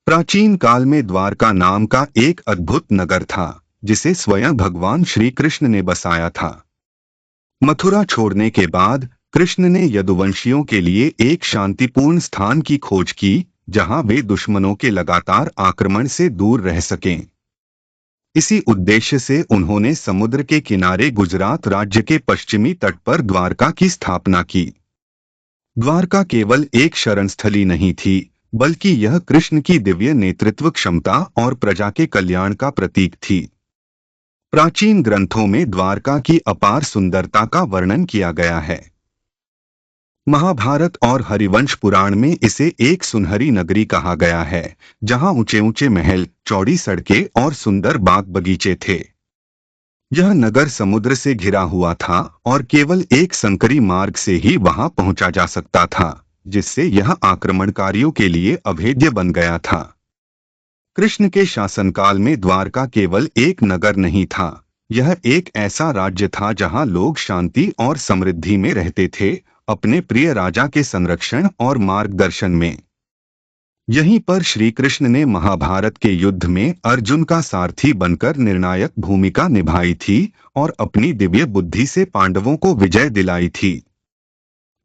प्राचीन काल में द्वारका नाम का एक अद्भुत नगर था, जिसे स्वयं भगवान श्री कृष्ण ने बसाया था। मथुरा छोड़ने के बाद कृष्ण ने यदुवंशियों के लिए एक शांतिपूर्ण स्थान की खोज की, जहां वे दुश्मनों के लगातार आक्रमण से दूर रह सकें। इसी उद्देश्य से उन्होंने समुद्र के किनारे गुजरात राज्य के पश्चिमी तट पर द्वारका की स्थापना की। द्वारका केवल एक शरणस्थली नहीं थी, बल्कि यह कृष्ण की दिव्य नेतृत्व क्षमता और प्रजा के कल्याण का प्रतीक थी। प्राचीन ग्रंथों में द्वारका की अपार सुंदरता का वर्णन किया गया है। महाभारत और हरिवंश पुराण में इसे एक सुनहरी नगरी कहा गया है, जहां ऊंचे ऊंचे महल, चौड़ी सड़कें और सुंदर बाग बगीचे थे। यह नगर समुद्र से घिरा हुआ था और केवल एक संकरी मार्ग से ही वहां पहुंचा जा सकता था, जिससे यह आक्रमणकारियों के लिए अभेद्य बन गया था। कृष्ण के शासनकाल में द्वारका केवल एक नगर नहीं था, यह एक ऐसा राज्य था जहां लोग शांति और समृद्धि में रहते थे, अपने प्रिय राजा के संरक्षण और मार्गदर्शन में। यहीं पर श्री कृष्ण ने महाभारत के युद्ध में अर्जुन का सारथी बनकर निर्णायक भूमिका निभाई थी और अपनी दिव्य बुद्धि से पांडवों को विजय दिलाई थी।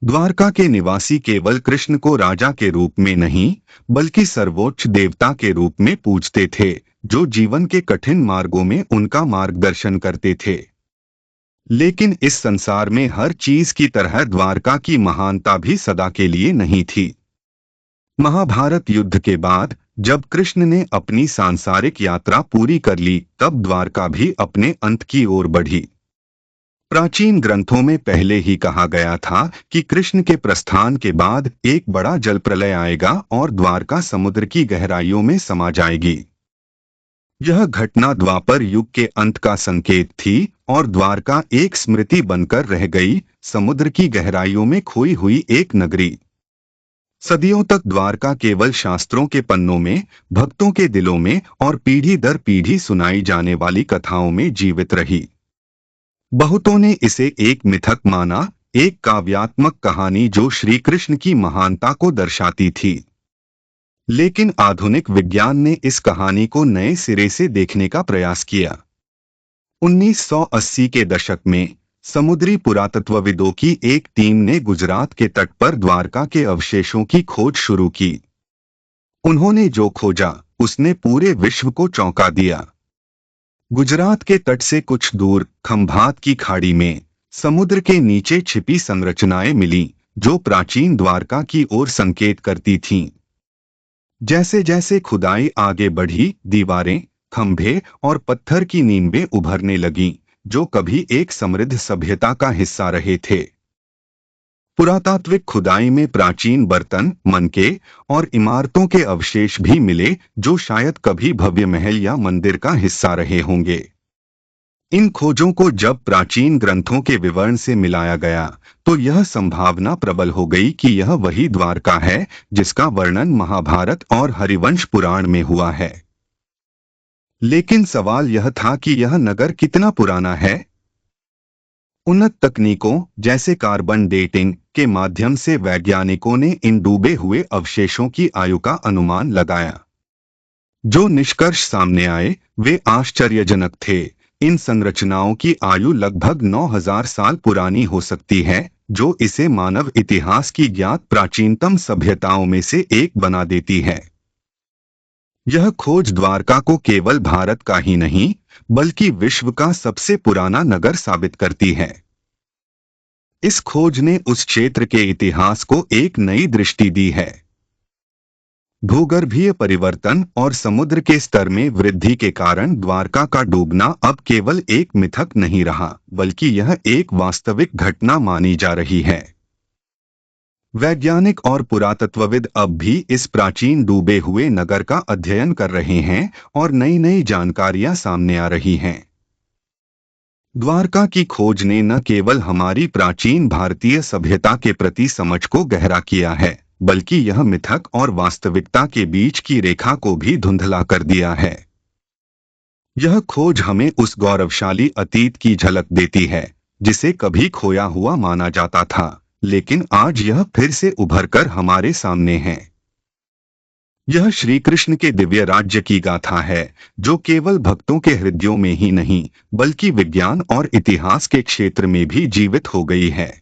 द्वारका के निवासी केवल कृष्ण को राजा के रूप में नहीं, बल्कि सर्वोच्च देवता के रूप में पूजते थे, जो जीवन के कठिन मार्गों में उनका मार्गदर्शन करते थे। लेकिन इस संसार में हर चीज की तरह द्वारका की महानता भी सदा के लिए नहीं थी। महाभारत युद्ध के बाद जब कृष्ण ने अपनी सांसारिक यात्रा पूरी कर ली, तब द्वारका भी अपने अंत की ओर बढ़ी। प्राचीन ग्रंथों में पहले ही कहा गया था कि कृष्ण के प्रस्थान के बाद एक बड़ा जल प्रलय आएगा और द्वारका समुद्र की गहराइयों में समा जाएगी। यह घटना द्वापर युग के अंत का संकेत थी और द्वारका एक स्मृति बनकर रह गई, समुद्र की गहराइयों में खोई हुई एक नगरी। सदियों तक द्वारका केवल शास्त्रों के पन्नों में, भक्तों के दिलों में और पीढ़ी दर पीढ़ी सुनाई जाने वाली कथाओं में जीवित रही। बहुतों ने इसे एक मिथक माना, एक काव्यात्मक कहानी जो श्री कृष्ण की महानता को दर्शाती थी। लेकिन आधुनिक विज्ञान ने इस कहानी को नए सिरे से देखने का प्रयास किया। 1980 के दशक में समुद्री पुरातत्वविदों की एक टीम ने गुजरात के तट पर द्वारका के अवशेषों की खोज शुरू की। उन्होंने जो खोजा, उसने पूरे विश्व को चौंका दिया। गुजरात के तट से कुछ दूर खंभात की खाड़ी में समुद्र के नीचे छिपी संरचनाएं मिलीं, जो प्राचीन द्वारका की ओर संकेत करती थीं। जैसे जैसे खुदाई आगे बढ़ी, दीवारें, खंभे और पत्थर की नींवें उभरने लगीं, जो कभी एक समृद्ध सभ्यता का हिस्सा रहे थे। पुरातात्विक खुदाई में प्राचीन बर्तन, मनके और इमारतों के अवशेष भी मिले, जो शायद कभी भव्य महल या मंदिर का हिस्सा रहे होंगे। इन खोजों को जब प्राचीन ग्रंथों के विवरण से मिलाया गया, तो यह संभावना प्रबल हो गई कि यह वही द्वारका है जिसका वर्णन महाभारत और हरिवंश पुराण में हुआ है। लेकिन सवाल यह था कि यह नगर कितना पुराना है। उन्नत तकनीकों जैसे कार्बन डेटिंग के माध्यम से वैज्ञानिकों ने इन डूबे हुए अवशेषों की आयु का अनुमान लगाया। जो निष्कर्ष सामने आए, वे आश्चर्यजनक थे। इन संरचनाओं की आयु लगभग 9000 साल पुरानी हो सकती है, जो इसे मानव इतिहास की ज्ञात प्राचीनतम सभ्यताओं में से एक बना देती है। यह खोज द्वारका को केवल भारत का ही नहीं, बल्कि विश्व का सबसे पुराना नगर साबित करती है। इस खोज ने उस क्षेत्र के इतिहास को एक नई दृष्टि दी है। भूगर्भीय परिवर्तन और समुद्र के स्तर में वृद्धि के कारण द्वारका का डूबना अब केवल एक मिथक नहीं रहा, बल्कि यह एक वास्तविक घटना मानी जा रही है। वैज्ञानिक और पुरातत्वविद अब भी इस प्राचीन डूबे हुए नगर का अध्ययन कर रहे हैं और नई नई जानकारियां सामने आ रही हैं। द्वारका की खोज ने न केवल हमारी प्राचीन भारतीय सभ्यता के प्रति समझ को गहरा किया है, बल्कि यह मिथक और वास्तविकता के बीच की रेखा को भी धुंधला कर दिया है। यह खोज हमें उस गौरवशाली अतीत की झलक देती है, जिसे कभी खोया हुआ माना जाता था, लेकिन आज यह फिर से उभरकर हमारे सामने है। यह श्री कृष्ण के दिव्य राज्य की गाथा है, जो केवल भक्तों के हृदयों में ही नहीं बल्कि विज्ञान और इतिहास के क्षेत्र में भी जीवित हो गई है।